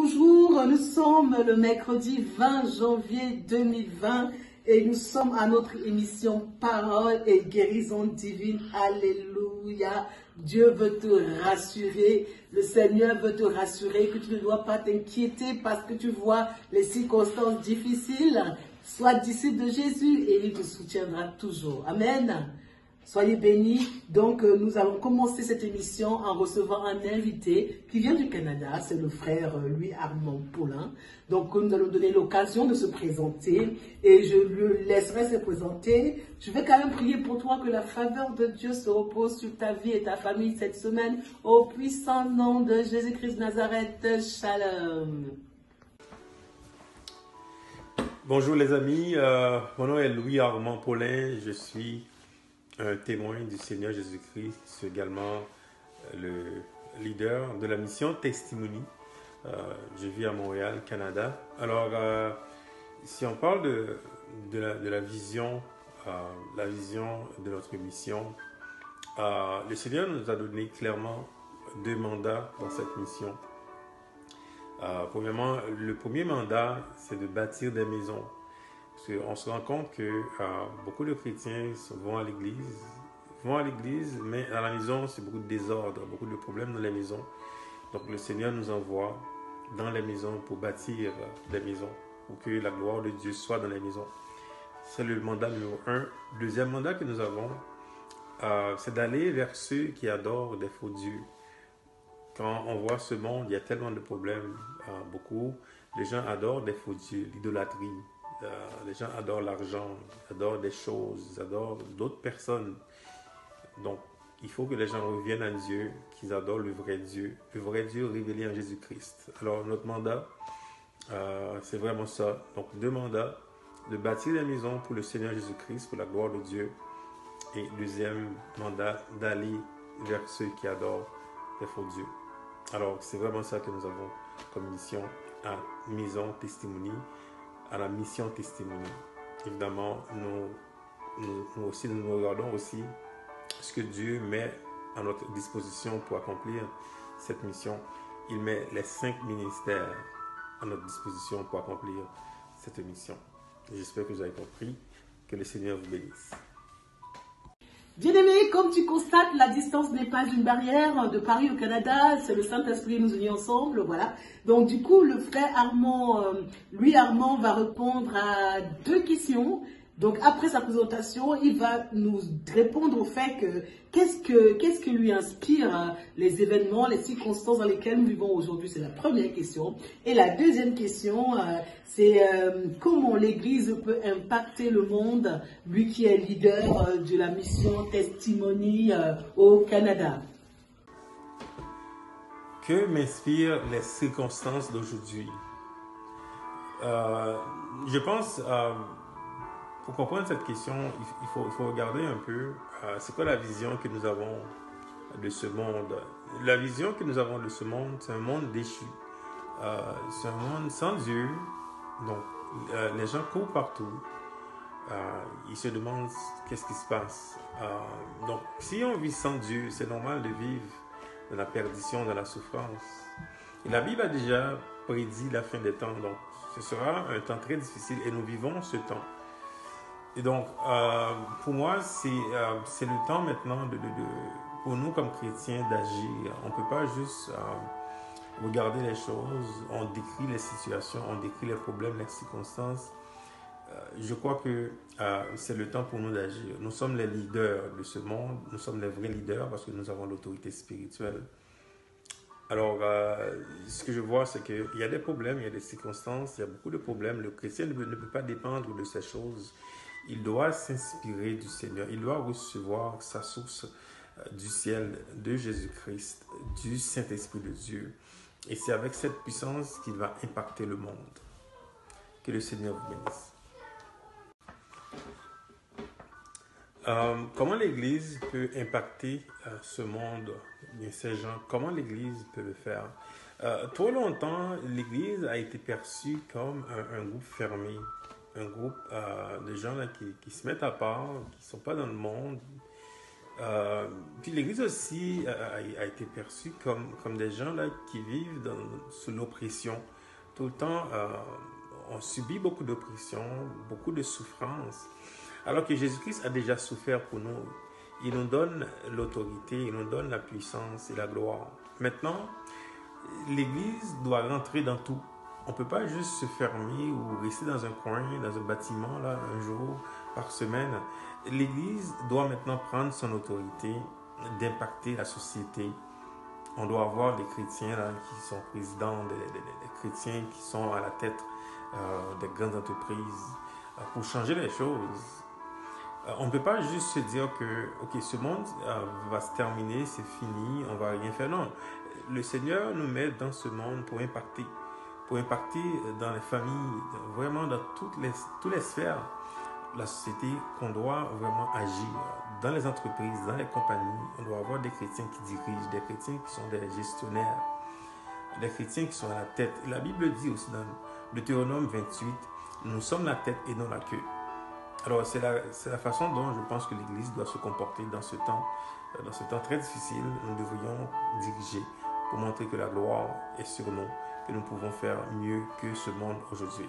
bonjour, nous sommes le mercredi 20 janvier 2020 et nous sommes à notre émission Parole et guérison divine. Alléluia. Dieu veut te rassurer, le Seigneur veut te rassurer que tu ne dois pas t'inquiéter parce que tu vois les circonstances difficiles. Sois disciple de Jésus et il te soutiendra toujours. Amen. Soyez bénis. Donc, nous allons commencer cette émission en recevant un invité qui vient du Canada. C'est le frère Louis-Armand Paulin. Donc, nous allons donner l'occasion de se présenter et je lui laisserai se présenter. Je vais quand même prier pour toi que la faveur de Dieu se repose sur ta vie et ta famille cette semaine. Au puissant nom de Jésus-Christ de Nazareth. Shalom. Bonjour les amis, mon nom est Louis-Armand Paulin. Je suis un témoin du Seigneur Jésus-Christ. Je suis également le leader de la mission Testimony. Je vis à Montréal, Canada. Alors, si on parle de la vision de notre mission, le Seigneur nous a donné clairement 2 mandats dans cette mission. Premièrement, le premier mandat, c'est de bâtir des maisons. Parce qu'on se rend compte que beaucoup de chrétiens vont à l'église, mais à la maison, c'est beaucoup de désordre, beaucoup de problèmes dans les maisons. Donc le Seigneur nous envoie dans les maisons pour bâtir des maisons, pour que la gloire de Dieu soit dans les maisons. C'est le mandat numéro 1. Le deuxième mandat que nous avons, c'est d'aller vers ceux qui adorent des faux dieux. Quand on voit ce monde, il y a tellement de problèmes. Beaucoup, les gens adorent des faux dieux, l'idolâtrie. Les gens adorent l'argent, adorent des choses, adorent d'autres personnes. Donc, il faut que les gens reviennent à Dieu, qu'ils adorent le vrai Dieu révélé en Jésus-Christ. Alors, notre mandat, c'est vraiment ça. Donc, 2 mandats, de bâtir des maisons pour le Seigneur Jésus-Christ, pour la gloire de Dieu. Et deuxième mandat, d'aller vers ceux qui adorent les faux dieux. Alors, c'est vraiment ça que nous avons comme mission à Maison Testimony, à la mission Testimony. Évidemment, nous regardons aussi ce que Dieu met à notre disposition pour accomplir cette mission. Il met les 5 ministères à notre disposition pour accomplir cette mission. J'espère que vous avez compris. Que le Seigneur vous bénisse. Bien-aimés, comme tu constates, la distance n'est pas une barrière. De Paris au Canada, c'est le Saint-Esprit qui nous unit ensemble, voilà. Donc du coup, le frère Armand, Louis-Armand va répondre à 2 questions. Donc après sa présentation, il va nous répondre au fait que qu'est-ce que lui inspire les événements, les circonstances dans lesquelles nous vivons aujourd'hui. C'est la première question. Et la deuxième question, c'est comment l'Église peut impacter le monde, lui qui est leader de la mission Testimony au Canada. Que m'inspirent les circonstances d'aujourd'hui? Je pense... pour comprendre cette question, il faut regarder un peu c'est quoi la vision que nous avons de ce monde. La vision que nous avons de ce monde, c'est un monde déchu. C'est un monde sans Dieu. Donc, les gens courent partout. Ils se demandent qu'est-ce qui se passe. Donc, si on vit sans Dieu, c'est normal de vivre dans la perdition, dans la souffrance. Et la Bible a déjà prédit la fin des temps. Donc, ce sera un temps très difficile et nous vivons ce temps. Et donc, pour moi, c'est le temps maintenant pour nous comme chrétiens d'agir. On ne peut pas juste regarder les choses, on décrit les situations, on décrit les problèmes, les circonstances. Je crois que c'est le temps pour nous d'agir. Nous sommes les leaders de ce monde, nous sommes les vrais leaders parce que nous avons l'autorité spirituelle. Alors, ce que je vois, c'est qu'il y a des problèmes, il y a des circonstances, il y a beaucoup de problèmes. Le chrétien ne peut pas dépendre de ces choses. Il doit s'inspirer du Seigneur. Il doit recevoir sa source du ciel, de Jésus-Christ, du Saint-Esprit de Dieu. Et c'est avec cette puissance qu'il va impacter le monde. Que le Seigneur vous bénisse. Comment l'Église peut impacter ce monde, ces gens? Comment l'Église peut le faire? Trop longtemps, l'Église a été perçue comme un groupe fermé. Un groupe de gens là, qui se mettent à part, qui ne sont pas dans le monde. Puis l'Église aussi a été perçue comme des gens là, qui vivent sous l'oppression. Tout le temps, on subit beaucoup d'oppression, beaucoup de souffrance. Alors que Jésus-Christ a déjà souffert pour nous. Il nous donne l'autorité, il nous donne la puissance et la gloire. Maintenant, l'Église doit rentrer dans tout. On ne peut pas juste se fermer ou rester dans un coin, dans un bâtiment, là, un jour par semaine. L'Église doit maintenant prendre son autorité d'impacter la société. On doit avoir des chrétiens là, qui sont présidents, des chrétiens qui sont à la tête des grandes entreprises pour changer les choses. On ne peut pas juste se dire que ok, ce monde va se terminer, c'est fini, on ne va rien faire. Non, le Seigneur nous met dans ce monde pour impacter dans les familles, vraiment dans toutes les sphères de la société, qu'on doit vraiment agir. Dans les entreprises, dans les compagnies, on doit avoir des chrétiens qui dirigent, des chrétiens qui sont des gestionnaires, des chrétiens qui sont à la tête. La Bible dit aussi dans Deutéronome 28, nous sommes la tête et non la queue. Alors c'est la façon dont je pense que l'Église doit se comporter dans ce temps très difficile. Nous devrions diriger pour montrer que la gloire est sur nous, que nous pouvons faire mieux que ce monde aujourd'hui.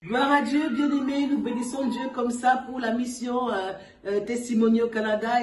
Gloire à Dieu, bien-aimés, nous bénissons Dieu comme ça pour la mission Testimony au Canada.